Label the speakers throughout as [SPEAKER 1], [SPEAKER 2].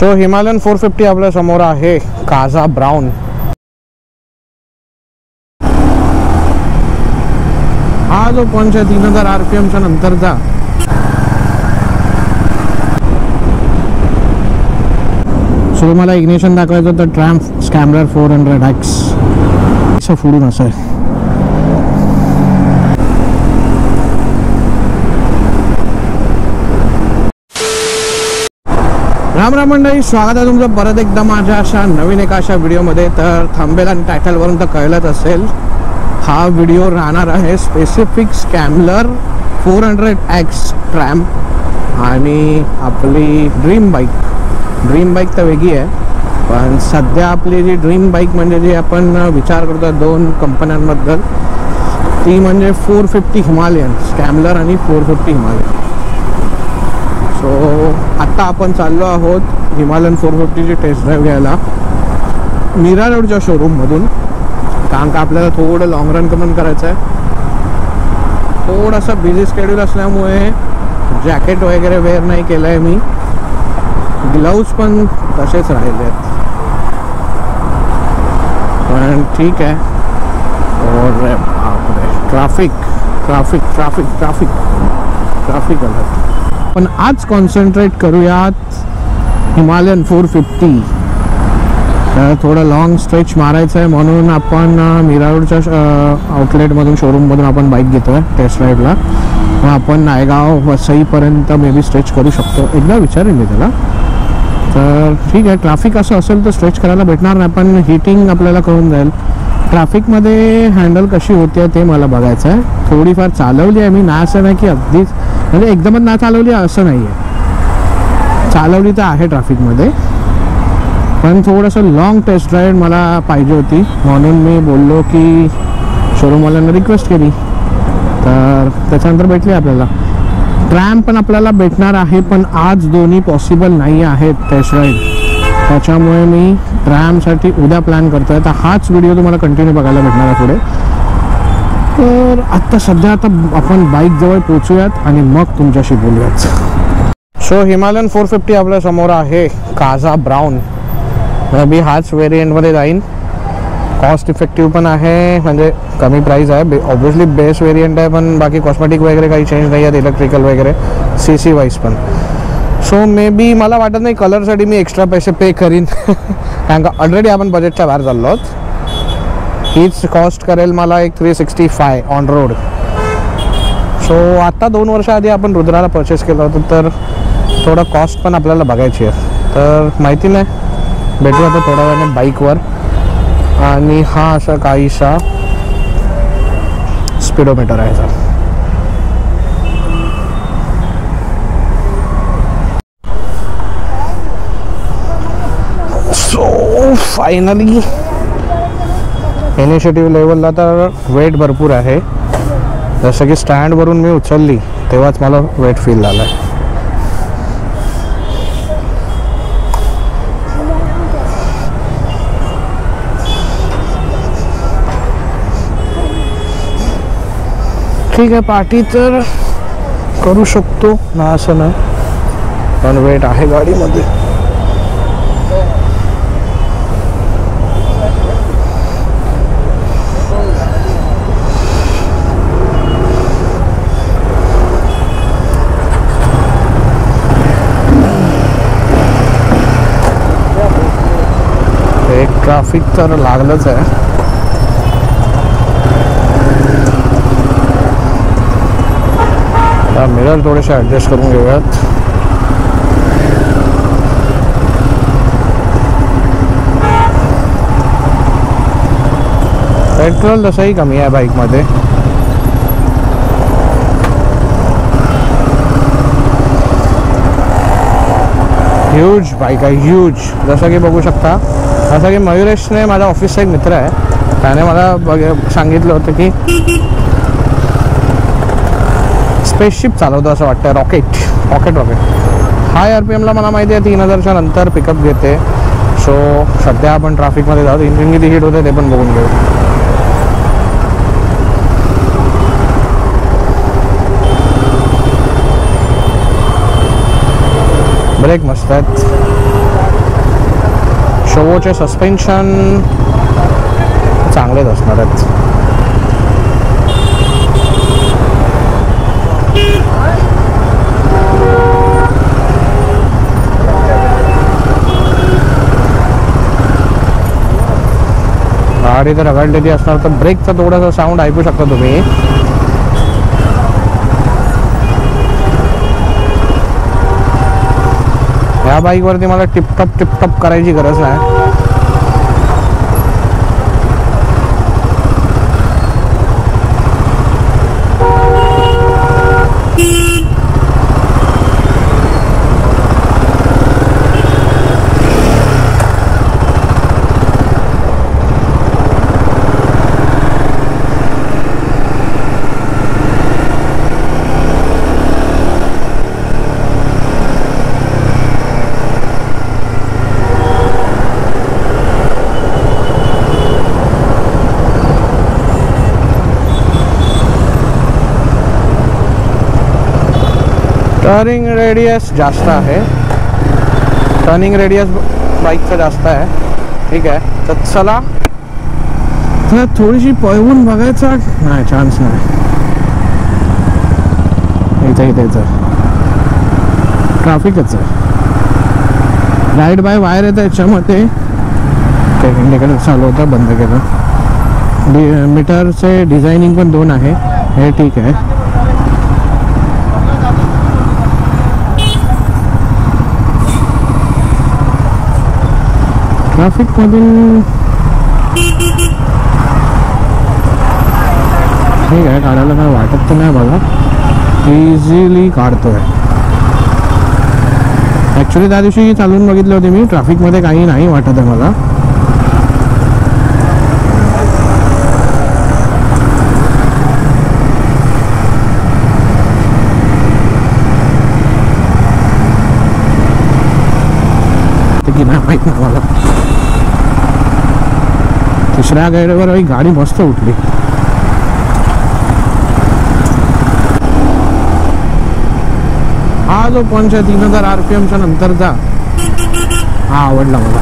[SPEAKER 1] So Himalayan 450 आपल्या समोर आहे, काझा ब्राउन. हा जो पंच आहे 3000 RPM च्या नंतरचा. सो मला इग्निशन दाखवायचं तर ट्रॅम्प स्कॅम्बलर 400X असं फोडून असं आहे. राम राम मंडळी, स्वागत आहे तुमचं परत एकदा माझ्या अशा नवीन एका अशा व्हिडिओमध्ये. तर थंबनेल आणि टायटलवरून तर कळलंच असेल, हा व्हिडिओ राहणार आहे स्पेसिफिक स्कॅम्बलर 400X ट्रॅम्प आणि आपली ड्रीम बाईक तर वेगळी आहे. पण सध्या आपली जी ड्रीम बाईक म्हणजे जी आपण विचार करतो दोन कंपन्यांबद्दल, ती म्हणजे 450 हिमालयन स्कॅम्बलर आणि 450 हिमालयन. सो आत्ता आपण चाललो आहोत हिमालयन 450ची टेस्ट ड्राईव्ह घ्यायला मीरा रोडच्या शोरूममधून. कारण का आपल्याला थोडं लॉंग रन कमेंट करायचं आहे. थोडंसं बिझी स्केड्यूल असल्यामुळे जॅकेट वगैरे वेअर नाही केलं आहे मी. ग्लव्ज पण तसेच राहिले आहेत, पण ठीक आहे. और ट्रॅफिक आलं. पण आज कॉन्सन्ट्रेट करूयात हिमालयन 450. तर थोडं लॉंग स्ट्रेच मारायचं आहे म्हणून आपण मीरा रोडच्या आउटलेटमधून शोरूममधून आपण बाईक घेतो आहे टेस्ट ड्राईव्हला. मग आपण नायगाव वसईपर्यंत मे बी स्ट्रेच करू शकतो. एकदा विचारेन मी त्याला. तर ठीक आहे, ट्रॅफिक असं असेल तर स्ट्रेच करायला भेटणार नाही, पण हिटिंग आपल्याला कळून जाईल. ट्रॅफिकमध्ये हँडल कशी होते ते मला बघायचं आहे. थोडीफार चालवली आहे मी, नाही असं नाही की अगदीच म्हणजे एकदमच ना चालवली असं नाही आहे. चालवली तर आहे ट्रॅफिकमध्ये, पण थोडंसं लॉंग टेस्ट ड्राईव्ह मला पाहिजे होती म्हणून मी बोललो की शोरूमवाल्यांना रिक्वेस्ट केली. तर त्याच्यानंतर भेटली आपल्याला ट्रॅम्प पण आपल्याला भेटणार आहे. पण आज दोन्ही पॉसिबल नाही आहेत टेस्ट ड्राईव्ह, त्याच्यामुळे मी ट्रॅम्पसाठी उद्या प्लॅन करतो आहे. तर हाच व्हिडिओ तुम्हाला कंटिन्यू बघायला भेटणार आहे पुढे. तर आत्ता सध्या आपण बाईकजवळ पोचूयात आणि मग तुमच्याशी बोलूयात. सो हिमालयन 450 आपल्या समोर आहे, काझा ब्राउन. मे बी हाच व्हेरियंटमध्ये जाईन. कॉस्ट इफेक्टिव्ह पण आहे, म्हणजे कमी प्राईस आहे. ऑब्व्हियसली बेस व्हेरियंट आहे, पण बाकी कॉस्मेटिक वगैरे काही चेंज नाही आहेत, इलेक्ट्रिकल वगैरे CC वाईज पण. सो मे बी मला वाटत नाही कलरसाठी मी एक्स्ट्रा पैसे पे करीन कारण का ऑलरेडी आपण बजेटच्या बाहेर चाललो आहोत. हीच कॉस्ट करेल मला एक 365 ऑन रोड. सो आत्ता 2 वर्ष आधी आपण रुद्राला परचेस केलं होतं, तर थोडं कॉस्ट पण आपल्याला बघायची आहे. तर माहिती नाही, भेटू आता थोड्या वेळाने बाईकवर. आणि हा असा काहीसा स्पीडोमीटर आहे सर. सो फायनली इनिशिएटिव्ह लेवलला तर वेट भरपूर आहे. जसं की स्टँडवरून मी उचलली तेव्हाच मला वेट फील झालं आहे. ठीक आहे, पार्टी तर करू शकतो ना असं नाही, पण वेट आहे गाडीमध्ये. एक ट्रॅफिक तर लागलंच आहे. मिरर थोडेसे ॲडजस्ट करून घेऊयात. पेट्रोल तसंही कमी आहे बाईकमध्ये. ह्यूज बाईक आहे, ह्यूज. जसं की बघू शकता, जसं की मयुरेशने, माझ्या ऑफिसचा एक मित्र आहे, त्याने मला सांगितलं होतं की स्पेसशिप चालवतो असं वाटतं. रॉकेट. हाय RPMला मला माहिती आहे 3000च्या नंतर पिकअप घेते. सो सध्या आपण ट्रॅफिकमध्ये जाऊ. इंजिन किती हीट होते ते पण बघून घेऊ. ब्रेक मस्त आहेत. शोवोचे सस्पेन्शन चांगलेच असणार आहेत. गाडी जर रगडलेली असणार तर ब्रेकचा थोडासा साऊंड ऐकू शकता तुम्ही. या बाईकवरती मला टिपटॉप करायची गरज नाही. टर्निंग रेडियस जास्त आहे. टर्निंग रेडियस बाईकचं जास्त आहे. ठीक आहे, तर चला तर थोडीशी पळवून बघायचा. नाही, चान्स नाही. इथे ट्रॅफिकच आहे. राईड बाय वायर आहे त्याच्यामध्ये. इंडिकेटर चालू होतं, बंद केलं. मीटरचे डिझायनिंग पण 2 आहे. हे ठीक आहे. ट्रॅफिकमधून ठीक आहे, काढायला काय वाटत तर नाही बघा. इझिली काढतोय. ॲक्च्युली त्या दिवशी चालून बघितले होते मी. ट्रॅफिकमध्ये काही नाही वाटत आहे मला. की नाही माहीत नाही मला. तिसऱ्या गेअरवर ही गाडी मस्त उठली. हा जो पंच आहे 3000 RPMच्या नंतरचा, हा आवडला मला.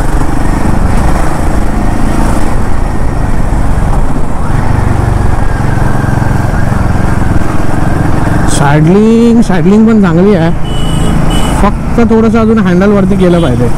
[SPEAKER 1] सायडलिंग पण चांगली आहे. फक्त थोडंसं अजून हँडल वरती केलं पाहिजे.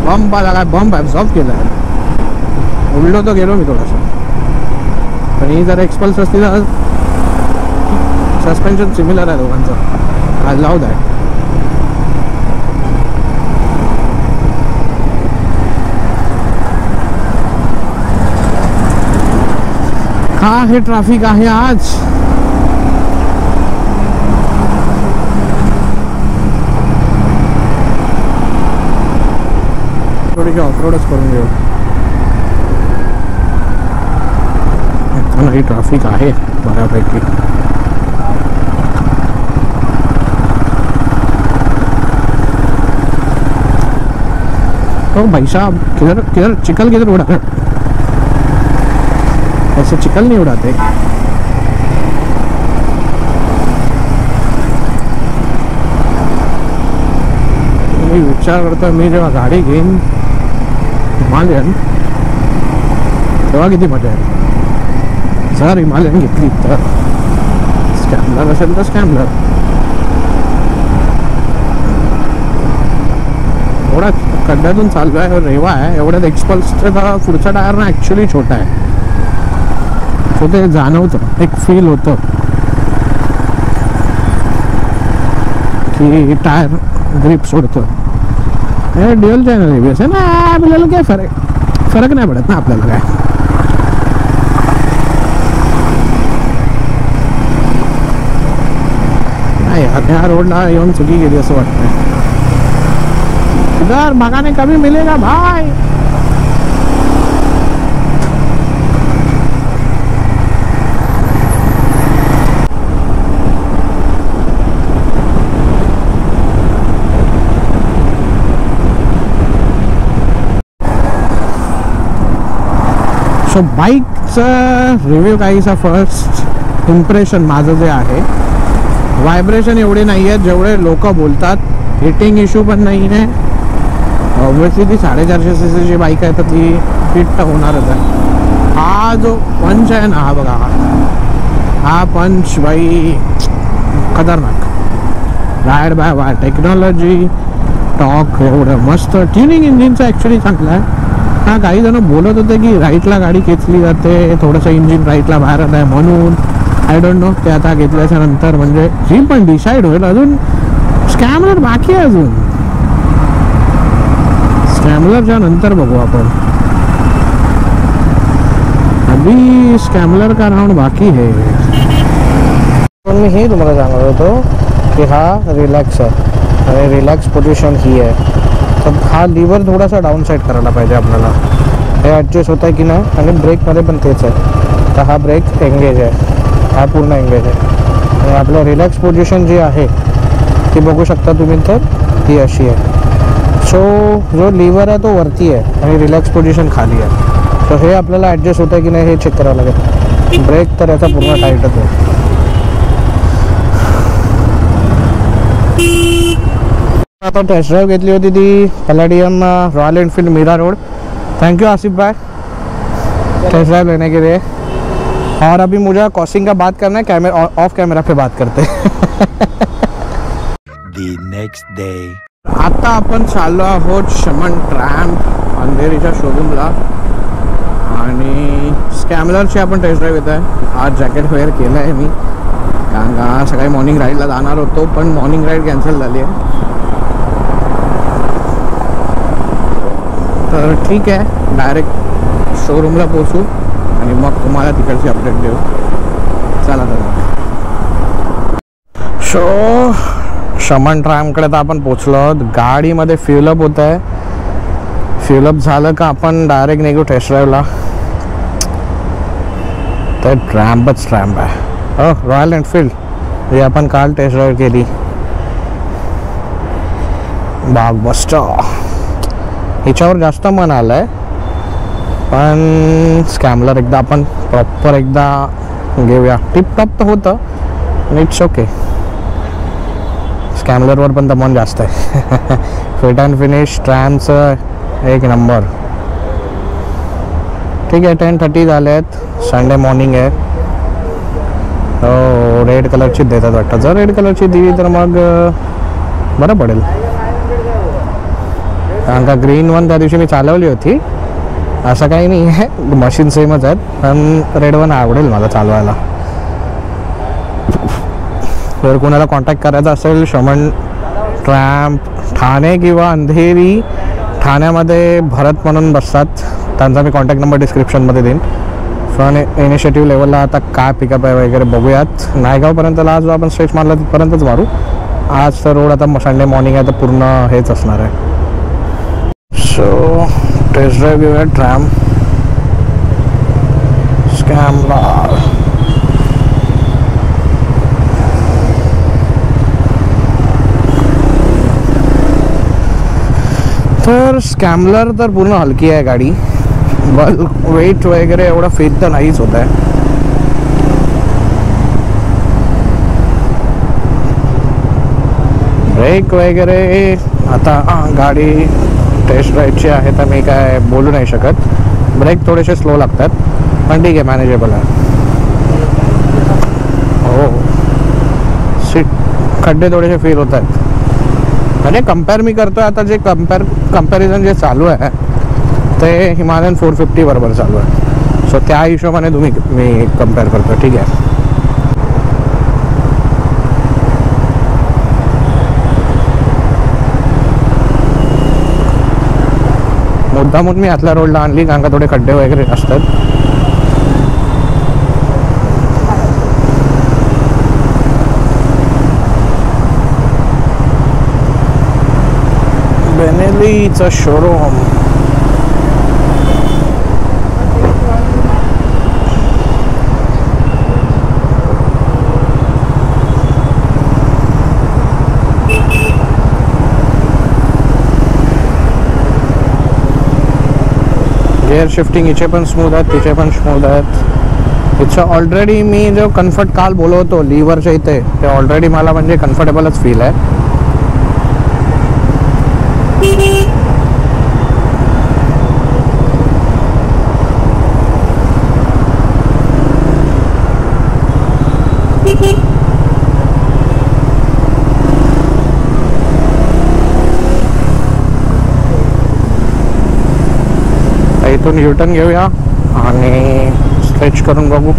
[SPEAKER 1] बम्प आला काय? बम्प ॲब्झॉर्ब केला आहे. उडलो तर गेलो मी थोडासा. पण ही जर एक्सपल्स असती तर सस्पेन्शन सिमिलर आहे दोघांचं. I love that. का हे ट्रॅफिक आहे आज? थोडीशी ऑफरोडच करून घेऊ. ही ट्रॅफिक आहे बऱ्यापैकी. तो भाई साहब किधर चिकल किधर उड़ा है? ऐसे चिकल नहीं उड़ाते. मी विचार करतो मी जेव्हा गाडी घेईन हिमालयन तेव्हा किती मजा आहे. जर हिमालयन घेतली तर स्कॅमलर असेल तर स्कॅमलर. एवढा खड्ड्यातून चालू आहे, रेवा आहे. एवढ्यात एक्सपल्सचा पुढचा टायर ना ॲक्च्युली छोटा आहे. तो ते जाणवतं, एक फील होतं की टायर ग्रिप सोडतं. हे ड्युअल चॅनल ABS आहे ना, आपल्याला काय फरक नाही पडत ना आपल्याला काय. नाही, ह्या रोडला येऊन चुकी गेली असं वाटतंय. इधर भगाने कभी मिलेगा भाई. सो बाईकचं रिव्ह्यू काहीसा फर्स्ट इम्प्रेशन माझं जे आहे, व्हायब्रेशन एवढे नाही आहेत जेवढे लोक बोलतात. हिटिंग इश्यू पण नाही आहे. ऑब्विसली ती 450 सीसीची बाईक आहे तर ती हिट तर होणारच आहे. हा जो पंच आहे ना, हा बघा, हा पंच बाई खतरनाक. Ride by wire technology, torque एवढं मस्त. ट्युनिंग इंजिनचं ॲक्च्युली चांगलं आहे. हा, काही जण बोलत होते की राईटला गाडी खेचली जाते, थोडंसं इंजिन राईटला बाहेर आहे म्हणून. आय डोंट नो, ते आता घेतल्याच्या नंतर म्हणजे जी पण डिसाईड होईल. अजून स्कॅमलर बाकी आहे, अजून स्कॅमलरच्या नंतर बघू आपण. अभी स्कॅमलर का राऊंड बाकी आहे. पण मी हे तुम्हाला सांगत होतो की हा रिलॅक्स आहे आणि रिलॅक्स पोझिशन ही आहे. तर हा लिव्हर थोडासा डाऊन साईड करायला पाहिजे आपल्याला. हे ॲडजस्ट होत आहे की नाही. आणि ब्रेकमध्ये पण तेच आहे. तर हा ब्रेक एंगेज आहे, हा पूर्ण एंगेज आहे. आणि आपलं रिलॅक्स पोझिशन जी आहे ती बघू शकता तुम्ही, तर ती अशी आहे. सो जो लिव्हर आहे तो वरती आहे आणि रिलॅक्स पोझिशन खाली आहे. सो हे आपल्याला ॲडजस्ट होतं आहे की नाही हे चेक करावं लागेल. ब्रेक तर याचा पूर्ण टाईटच आहे. आपण टेस्ट ड्राइव घेतली होती ती Palladium Royal Enfield Mira Road. Thank you Asif भाई टेस्ट ड्राइव लेने के लिए. और अभी मुझे कॉस्टिंग का बात करना है, कैमरा ऑफ कैमरा पे बात करते हैं.
[SPEAKER 2] The next day.
[SPEAKER 1] आता आपण चाललो आहोत शमन ट्रॅम्प अंधेरीच्या शोरूमला. आणि स्कॅमलरची आपण टेस्ट ड्राइव येत आहे. आज जॅकेट वेअर केलं आहे मी, कारण का सकाळी मॉर्निंग राईडला जाणार होतो पण मॉर्निंग राईड कॅन्सल झाली आहे. तर ठीक आहे, डायरेक्ट शोरूमला पोचू आणि मग तुम्हाला तिकडची अपडेट देऊ. चला तर. सो शमन ट्रॅमकडे तर आपण पोचलो आहोत. गाडीमध्ये फ्युलअप होत आहे. फ्युलअप झालं का आपण डायरेक्ट निघू टेस्ट ड्राईव्हला. तर ट्रॅम्पच ट्रॅम्प आहे. हो, रॉयल एनफील्ड जी आपण काल टेस्ट ड्राईव्ह केली. ब्लॉकबस्टर हिच्यावर जास्त मन आलं आहे. पण स्कॅमलर एकदा आपण प्रॉपर एकदा घेऊया. टिपटॉप तर होतं, इट्स ओके. स्कॅमलरवर पण तर मन जास्त आहे. फिट अँड फिनिश ट्रॅमचं एक नंबर. ठीक आहे, 10:30 झाले आहेत. संडे मॉर्निंग आहे. हो, रेड कलरची देतात वाटतं. जर रेड कलरची दिली तर मग बरं पडेल. कारण का ग्रीन वन त्या दिवशी मी चालवली होती. असं काही नाही आहे, मशीन सेमच आहेत. पण रेड वन आवडेल मला चालवायला. जर कोणाला कॉन्टॅक्ट करायचा असेल शमन ट्रॅम्प ठाणे किंवा अंधेरी, ठाण्यामध्ये भरत म्हणून बसतात. त्यांचा मी कॉन्टॅक्ट नंबर डिस्क्रिप्शनमध्ये देईन. पण इनिशिएटिव्ह लेवलला आता काय पिकअप आहे वगैरे बघूयात. नायगावपर्यंतला आज जो आपण स्ट्रेच मारला तिथपर्यंतच मारू. आज तर रोड आता संडे मॉर्निंग आहे तर पूर्ण हेच असणार आहे. सो टेस्ट ड्राईव्ह घेऊया ट्रॅम स्कॅमलर. तर स्कॅमलर तर पूर्ण हलकी आहे गाडी. बल्क वेट वगैरे एवढा फील तर नाहीच होत आहे. ब्रेक वगैरे आता गाडी टेस्ट ड्राईव्हची आहे तर मी काय बोलू नाही शकत. ब्रेक थोडेसे स्लो लागतात पण ठीक आहे, मॅनेजेबल आहे. हो, सीट खड्डे थोडेसे फील होत आहेत. म्हणजे कम्पेअर मी करतो आहे आता, जे कम्पॅरिझन जे चालू आहे ते हिमालयन 450 बरोबर चालू आहे. सो त्या हिशोबाने मी कम्पेअर करतो. ठीक आहे. मुद्दामून मी आतल्या रोडला आणली कारण का थोडे खड्डे वगैरे असतात. Benelli Obviously, it's a showroom. Gear shifting इथे पण स्मूथ आहेत, तिथे पण स्मूथ आहेत. इट्स ऑलरेडी मी जो कम्फर्ट काल बोलवतो लिव्हरच्या इथे, ते ऑलरेडी मला म्हणजे कम्फर्टेबलच फील आहे. इथून युटर्न घेऊया आणि स्ट्रेच करून बघू.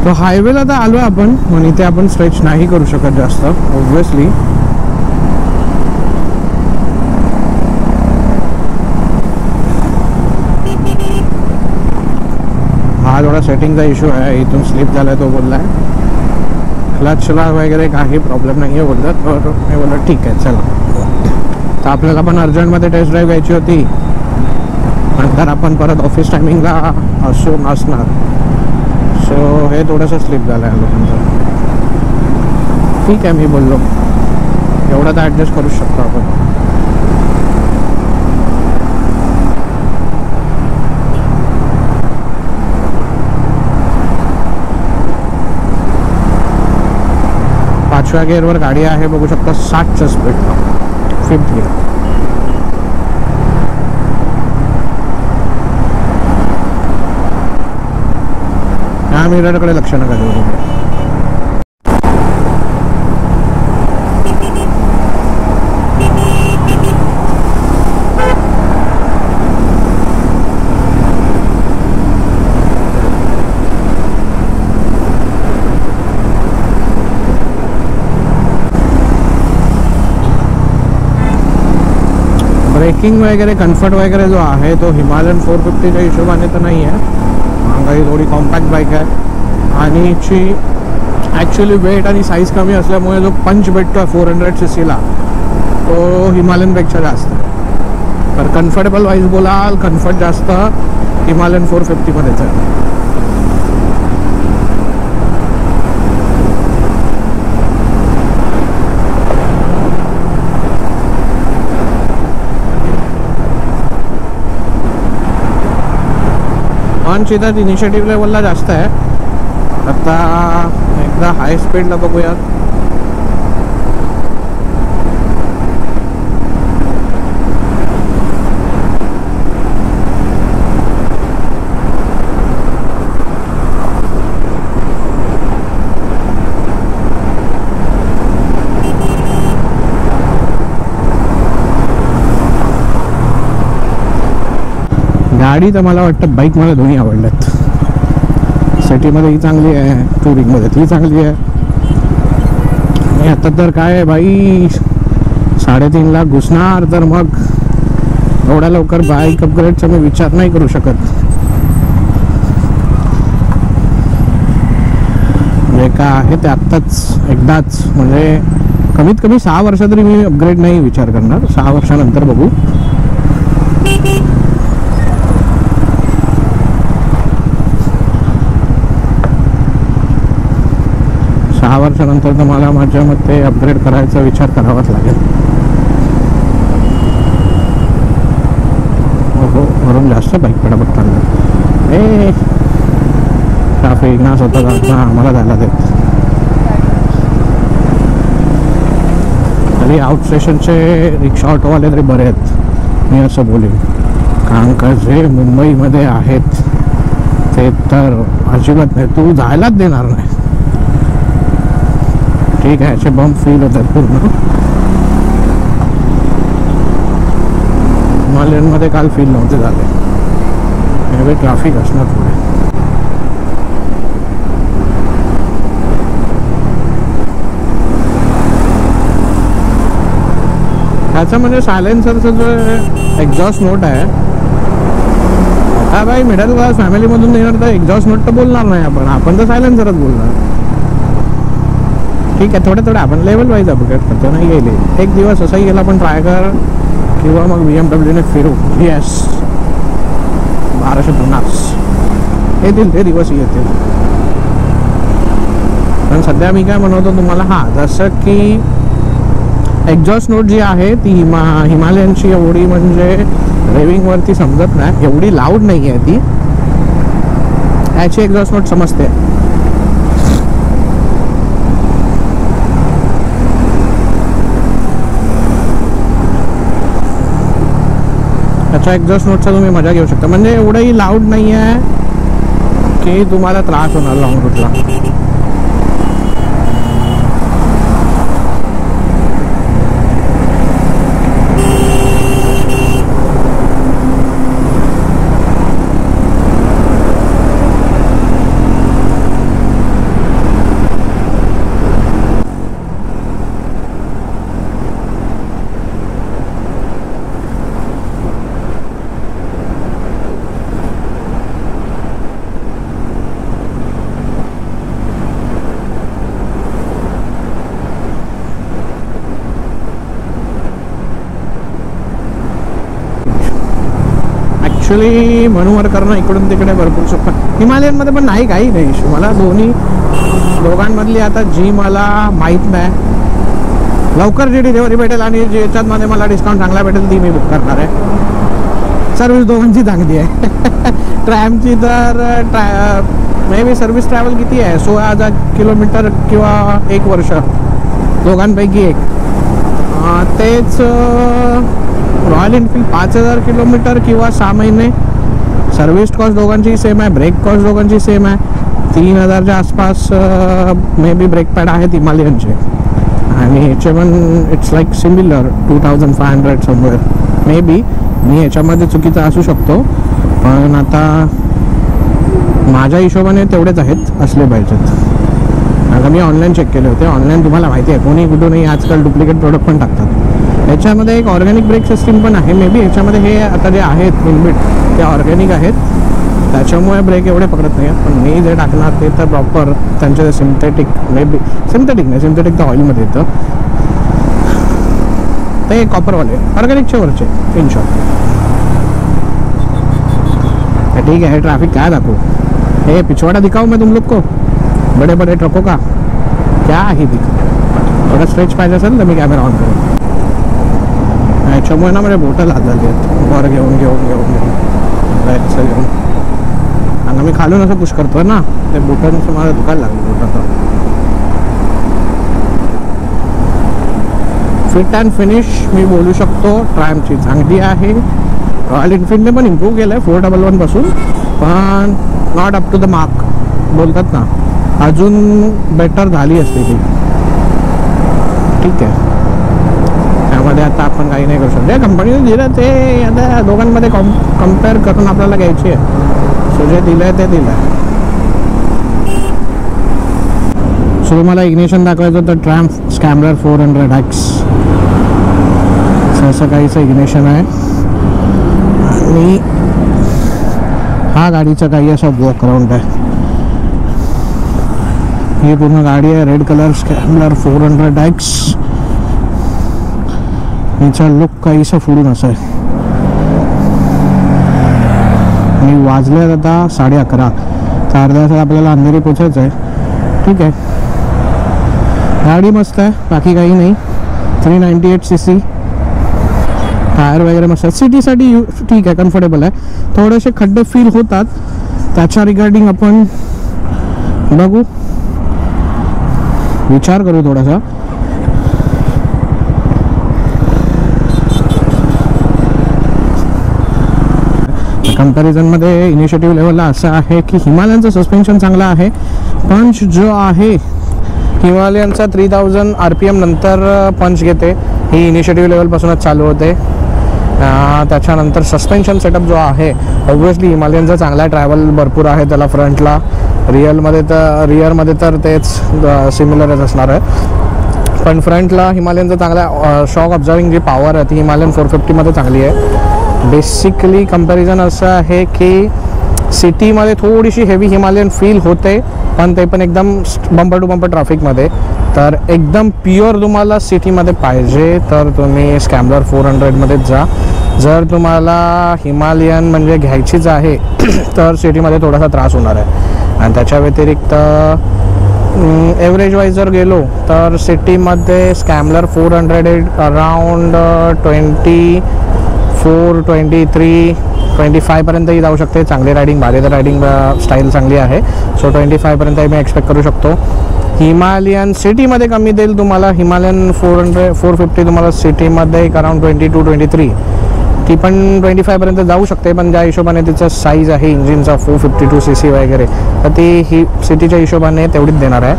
[SPEAKER 1] तो हायवेला तर आलो आपण, पण इथे आपण स्ट्रेच नाही करू शकत जास्त ऑब्विसली. हा थोडा सेटिंगचा इश्यू आहे, इथून स्लिप झालाय. तो बोललाय क्लचला वगैरे काही प्रॉब्लेम नाही आहे बोलतात. तर मी बोललो ठीक आहे चला. तर आपल्याला पण अर्जंटमध्ये टेस्ट ड्राईव्ह घ्यायची होती, नंतर आपण परत ऑफिस टायमिंगला असणार. सो हे थोडंसं स्लिप झालं आहे लोकांचं. ठीक आहे मी बोललो एवढं तर ॲडजस्ट करू शकतो आपण. पाचव्या गिअरवर गाडी आहे, बघू शकता 60च्या स्पीडला. 5th gear. ह्या मिररकडे लक्ष नका देऊ. ब्रेकिंग वगैरे कम्फर्ट वगैरे जो आहे तो हिमालयन 450च्या हिशोबाने तर नाही आहे. महागाई थोडी कॉम्पॅक्ट बाईक आहे आणि हिची ॲक्च्युली वेट आणि साईज कमी असल्यामुळे जो पंच भेटतो आहे 400cc तो हिमालयनपेक्षा जास्त आहे. तर कम्फर्टेबल वाईज बोलाल कम्फर्ट जास्त हिमालयन 450मध्येच आहे. पंच इथं इनिशिएटिव्ह लेवलला जास्त आहे. आता एकदा हाय स्पीडला बघूयात. गाडी तर मला वाटतं बाईक मला दोन्ही आवडल्यात. सिटीमध्ये ही चांगली आहे, टुरिंगमध्ये ती चांगली आहे. आणि आता तर काय आहे बाई 3.5 लाख घुसणार, तर मग एवढ्या लवकर बाईक अपग्रेडचा मी विचार नाही करू शकत. जे काय आहे ते आत्ताच एकदाच, म्हणजे कमीत कमी 6 वर्ष तरी मी अपग्रेड नाही विचार करणार. 6 वर्षानंतर बघू. 6 वर्षानंतर तर मला माझ्या मते अपग्रेड करायचा विचार करावाच लागेल. हो वरून जास्त बाईक पटापट चाललं. ए ट्रॅफिक ना स्वतः ना आम्हाला जायला देत. तरी आउट स्टेशनचे रिक्षा ऑटोवाले तरी बरे आहेत मी असं बोलेन. कारण का जे मुंबईमध्ये आहेत ते तर अजिबात नाही, तू जायलाच देणार नाही. ठीक आहे असे बंप फील होतात पूर्ण. हिमालयनमध्ये काल फील नव्हते झाले. हे ट्रॅफिक असणार पुढे. त्याचं म्हणजे सायलेन्सरचं जो एक्झॉस्ट नोट आहे, हा भाई मिडल क्लास फॅमिलीमधून येणार तर एक्झॉस्ट नोट तर बोलणार नाही आपण तर सायलेन्सरच बोलणार. ठीक आहे, थोडं थोडं आपण लेवल वाईज अपग्रेड करतो. नाही गेले एक दिवस असाही गेला, पण ट्राय कर किंवा मग BMWने फिरू. येस 1250 येतील ते दिवस येतील. पण सध्या मी काय म्हणतो तुम्हाला, हां जसं की एक्झॉस्ट नोट जी आहे ती हिमालयनची एवढी म्हणजे रेविंगवरती समजत नाही, एवढी लाऊड नाही आहे ती. याची एक्झॉस्ट नोट समजते. त्याच्या एक्झॉस्ट नोटचा तुम्ही मजा घेऊ शकता. म्हणजे एवढंही लाऊड नाही आहे की तुम्हाला त्रास होणार लॉंग रूटला. ॲक्च्युली मनोवर करणं इकडून तिकडे भरपूर सोपं. हिमालयनमध्ये पण नाही काही नाही इश्यू. मला दोघांमधली आता जी मला माहीत नाही, लवकर जी डिलिव्हरी भेटेल आणि ज्याच्यामध्ये मला डिस्काउंट चांगला भेटेल ती मी बुक करणार आहे. सर्विस दोघांची चांगली आहे. ट्रॅमची तर मे बी सर्विस ट्रॅव्हल किती आहे, 16,000 किलोमीटर किंवा 1 वर्ष, दोघांपैकी एक. तेच रॉयल एनफील्ड 5,000 किलोमीटर किंवा 6 महिने. सर्विस कॉस्ट दोघांची सेम आहे, ब्रेक कॉस्ट दोघांची सेम आहे. 3,000च्या आसपास मे बी ब्रेक पॅड आहेत हिमालयनचे. आणि ह्याचे पण it's like similar 2,500 somewhere. Maybe मी ह्याच्यामध्ये चुकीचा असू शकतो, पण आता माझ्या हिशोबाने तेवढेच आहेत, असले पाहिजेत. आता मी ऑनलाईन चेक केले होते. ऑनलाईन तुम्हाला माहिती आहे कोणी कुठूनही आजकाल डुप्लिकेट प्रोडक्ट पण टाकतात. याच्यामध्ये एक ऑर्गॅनिक ब्रेक सिस्टीम पण आहे. मे बी याच्यामध्ये हे आता जे आहेत इनबिट ते ऑर्गॅनिक आहेत, त्याच्यामुळे ब्रेक एवढे पकडत नाही आहेत. पण मी जे टाकणार ते तर प्रॉपर त्यांचे सिंथेटिक, मे बी सिंथेटिक नाही, सिंथेटिक तर ऑइलमध्ये येतं, ते कॉपरवाले ऑर्गॅनिकचे वरचे इन शॉर्ट. ठीक है, ट्रैफिक क्या दाखो, ये पिछवाड़ा दिखाऊं मैं तुम लोग को, बड़े बड़े ट्रकों का क्या ही दिखा. थोडा स्ट्रेच पाहिजे असेल तर मी कॅमेरा ऑन करेन. याच्यामुळे ना माझ्या बोटं लागलेली आहेत वर घेऊन जायचं घेऊन. आणि मी खालून असं पुश करतोय ना, ते बोटांचं मला दुखायला लागलं बोटाचं. फिट अँड फिनिश मी बोलू शकतो ट्रायमची चांगली आहे. रॉयल एनफील्डने पण इम्प्रूव्ह केलं आहे 411 पासून, पण not up to the mark बोलतात ना, अजून बेटर झाली असते ती. ठीक आहे, त्यामध्ये आता आपण काही नाही करू शकतो. कंपनीने दिलं ते आता दोघांमध्ये कम्पेअर करून आपल्याला घ्यायची आहे. सो जे दिलं आहे ते दिलं आहे. सो मला इग्निशन दाखवायचं तर ट्रॅम्प स्कॅमलर 400X असं काहीचं इग्निशन आहे. आणि हा गाडीचा काही असा वॉक अराउंड आहे. ही पूर्ण गाडी आहे रेड कलर स्कॅमलर 400X. हिचा लुक काहीसा फुडून असा आहे. आणि वाजले आता 11:30, तर अर्ध्या तासात आपल्याला अंधेरी पोचायचं आहे. ठीक आहे, गाडी मस्त आहे, बाकी काही नाही. 398cc, टायर वगैरे मस्त आहे. सिटीसाठी ठीक आहे, कम्फर्टेबल आहे. थोडेसे खड्डे फील होतात, त्याच्या रिगार्डिंग आपण बघू, विचार करू थोडासा. कंपॅरिझनमध्ये इनिशिएटिव्ह लेवलला असं आहे की हिमालयनचं सस्पेन्शन चांगलं आहे. पंच जो आहे हिमालयनचा 3000 RPM नंतर पंच घेते, ही इनिशिएटिव्ह लेवलपासूनच चालू होते. त्याच्यानंतर सस्पेन्शन सेटअप जो आहे ऑब्वियसली हिमालयनचा चांगला आहे, ट्रॅव्हल भरपूर आहे त्याला फ्रंटला. रिअरमध्ये तर तेच सिमिलरच असणार आहे, पण फ्रंटला हिमालयनचा चांगला शॉक ऑब्झर्विंग जी पॉवर आहे ती हिमालयन 450मध्ये चांगली आहे. बेसिकली कंपॅरिझन असं आहे की सिटीमध्ये थोडीशी हेवी हिमालयन फील होते, पण ते पण एकदम बंपर टू बंपर ट्रॅफिकमध्ये. तर एकदम प्युअर तुम्हाला सिटीमध्ये पाहिजे तर तुम्ही स्कॅम्बलर 400मध्येच जा. जर तुम्हाला हिमालयन म्हणजे घ्यायचीच आहे तर सिटीमध्ये थोडासा त्रास होणार आहे. आणि त्याच्या व्यतिरिक्त एव्हरेज वाईज जर गेलो तर सिटीमध्ये स्कॅम्बलर 400 अराउंड 24, 23, 25पर्यंतही जाऊ शकते. चांगली रायडिंग, भारी रायडिंग स्टाईल चांगली आहे. सो 25पर्यंतही मी एक्सपेक्ट करू शकतो. हिमालयन सिटीमध्ये कमी देईल तुम्हाला. हिमालयन 450 तुम्हाला सिटीमध्ये अराउंड 22, 23, ती पण 25पर्यंत जाऊ शकते. पण ज्या हिशोबाने तिचं साईज आहे इंजिनचा 452cc वगैरे, तर ती ही सिटीच्या हिशोबाने तेवढीच देणार आहे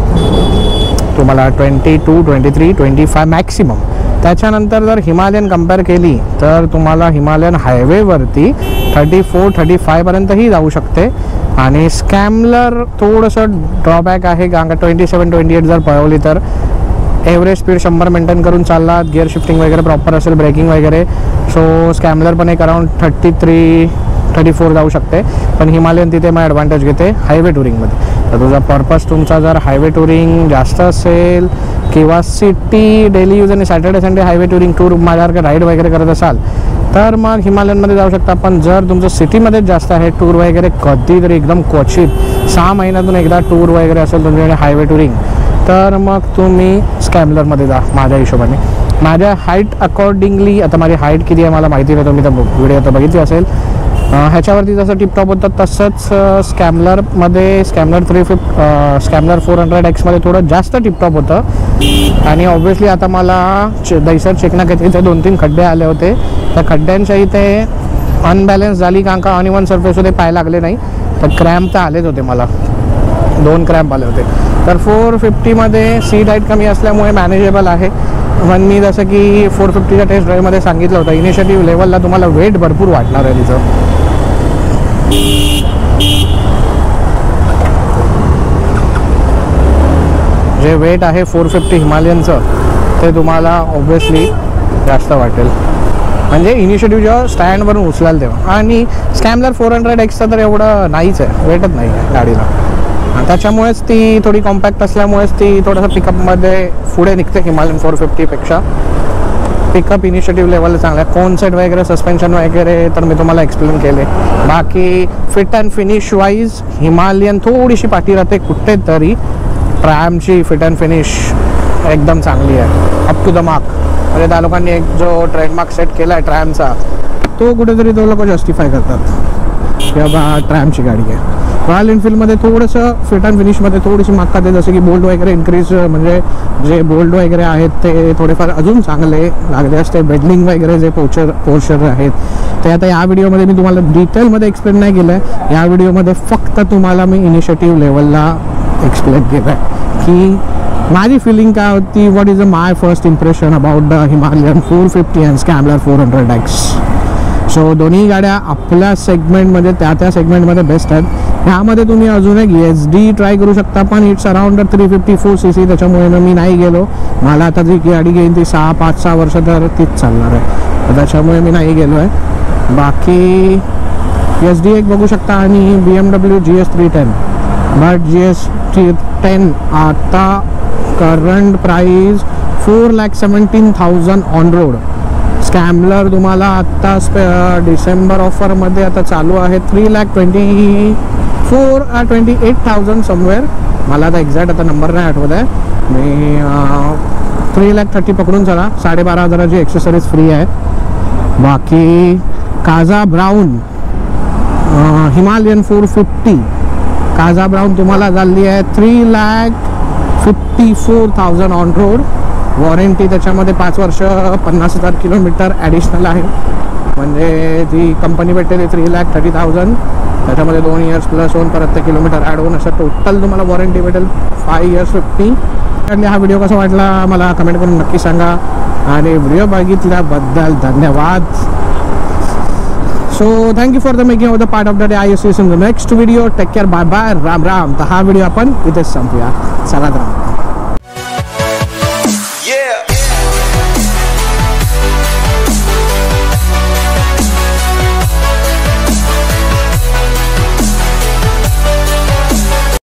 [SPEAKER 1] तुम्हाला. 22, 23, 25 मॅक्सिमम. त्याच्यानंतर जर हिमालयन कंपेअर केली तर तुम्हाला हिमालयन हायवेवरती 34, 35पर्यंतही जाऊ शकते. आणि स्कॅम्बलर थोडंसं ड्रॉबॅक आहे, कारण का 27, 28 जर पळवली तर एव्हरेज स्पीड 100 मेंटेन करून चाललात, गिअर शिफ्टिंग वगैरे प्रॉपर असेल, ब्रेकिंग वगैरे. सो स्कॅम्बलर पण एक अराउंड 33, 34 जाऊ शकते. पण हिमालयन तिथे मग ॲडव्हान्टेज घेते हायवे टुरिंगमध्ये. तर तुझा पर्पज तुमचा जर हायवे टुरिंग जास्त असेल किंवा सिटी डेली यूज आणि Saturday Sunday highway touring tour माझ्यासारखं राईड वगैरे करत असाल तर मग हिमालयनमध्ये जाऊ शकता. पण जर तुमचं सिटीमध्येच जास्त आहे, टूर वगैरे कधीतरी एकदम क्वचित 6 महिन्यातून एकदा टूर वगैरे असेल तुमच्याकडे हायवे टुरिंग, तर मग तुम्ही स्कॅम्बलरमध्ये जा माझ्या हिशोबाने. माझ्या हाईट अकॉर्डिंगली, आता माझी हाईट किती आहे मला माहिती नाही, तुम्ही तर व्हिडिओ तर बघितली असेल. ह्याच्यावरती जसं टिपटॉप होतं तसंच स्कॅम्बलरमध्ये स्कॅम्बलर 400Xमध्ये थोडं जास्त टिपटॉप होतं. आणि ऑब्व्हियसली आता मला दैसर चेकनाक इथे 2-3 खड्डे आले होते. त्या खड्ड्यांच्या इथे अनबॅलन्स झाली, कारण का अनइवन सरफेस होते, पाय लागले नाही, तर क्रॅम्प तर आलेच होते मला, 2 क्रॅम्प आले होते. तर 450मध्ये सीट हाईट कमी असल्यामुळे मॅनेजेबल आहे. पण मी जसं की 450च्या टेस्ट ड्राईव्हमध्ये सांगितलं होतं, इनिशिएटिव्ह लेवलला तुम्हाला वेट भरपूर वाटणार आहे तिचं. जे वेट आहे 450 हिमालयनचं ते तुम्हाला ऑब्व्हियसली जास्त वाटेल. म्हणजे इनिशिएटिव्ह जेव्हा स्टँडवरून उचलाल तेव्हा. आणि स्कॅम्बलर 400Xचं तर एवढं नाहीच आहे, वेटच नाही आहे गाडीला. त्याच्यामुळेच ती थोडी कॉम्पॅक्ट असल्यामुळेच ती थोडंसं पिकअपमध्ये पुढे निघते हिमालयन 450पेक्षा. पिकअप इनिशिएटिव्ह लेवल चांगला आहे. कोन सेट वगैरे, सस्पेन्शन वगैरे तर मी तुम्हाला एक्सप्लेन केले. बाकी fit and finish wise Himalayan थोडीशी पाठी राहते कुठेतरी. ट्रॅमची फिट अँड फिनिश एकदम चांगली आहे, अप टू द मार्क. म्हणजे त्या लोकांनी एक जो ट्रेडमार्क सेट केला आहे ट्रॅमचा, तो कुठेतरी तो लोक जस्टिफाय करतात की बाबा ट्रॅमची गाडी आहे. रॉयल एनफिल्डमध्ये थोडंसं फिट अँड फिनिशमध्ये थोडीशी मागतात आहे, जसं की बोल्ट वगैरे इन्क्रीज, म्हणजे जे बोल्ट वगैरे आहेत ते थोडेफार अजून चांगले लागले असते. बेडलिंग वगैरे जे पोर्चर आहेत ते आता या व्हिडिओमध्ये मी तुम्हाला डिटेलमध्ये एक्सप्लेन नाही केलं आहे. या व्हिडिओमध्ये फक्त तुम्हाला मी इनिशिएटिव्ह लेवलला एक्सप्लेन केलं आहे की माझी फिलिंग काय होती, what is my first impression about the Himalayan 450 and scrambler 400X. So दोन्ही गाड्या आपल्या सेगमेंटमध्ये त्या सेगमेंटमध्ये बेस्ट आहेत. ह्यामध्ये तुम्ही अजून एक SD ट्राय करू शकता, पण इट्स अराउंड 354cc, त्याच्यामुळे मी नाही गेलो. मला आता जी गाडी घेईन ती 5-6 वर्ष तर तीच चालणार आहे, तर त्याच्यामुळे मी नाही गेलो आहे. बाकी SD एक बघू शकता आणि BMW GS 310. बट GS 310 आता करंट प्राईस 4,17,000 ऑन रोड. स्कॅम्बलर तुम्हाला आत्ता डिसेंबर ऑफरमध्ये आता चालू आहे 3,24,000 or 28,000 समवेअर. मला आता एक्झॅक्ट आता नंबर नाही आठवत आहे. मी 3,30,000 पकडून चला, 12,500ची एक्सेसरीज फ्री आहे. बाकी काझा ब्राऊन हिमालयन 450 काझा ब्राऊन तुम्हाला झाली आहे 3,54,000 ऑन रोड. वॉरंटी त्याच्यामध्ये 5 वर्ष 50,000 किलोमीटर ॲडिशनल आहे. म्हणजे ती कंपनी भेटते 3,30,000, त्याच्यामध्ये 2 इयर्स प्लस 1 परत ते किलोमीटर ॲड होऊन असं टोटल तुम्हाला वॉरंटी भेटेल 5 years 50. हा व्हिडिओ कसा वाटला मला कमेंट करून नक्की सांगा. आणि व्हिडिओ बघितल्याबद्दल धन्यवाद. So thank you for the making of the part of the day. I see in the next video. Take care, bye bye, Ram Ram. तर हा व्हिडिओ आपण इथेच संपूया. चला राम.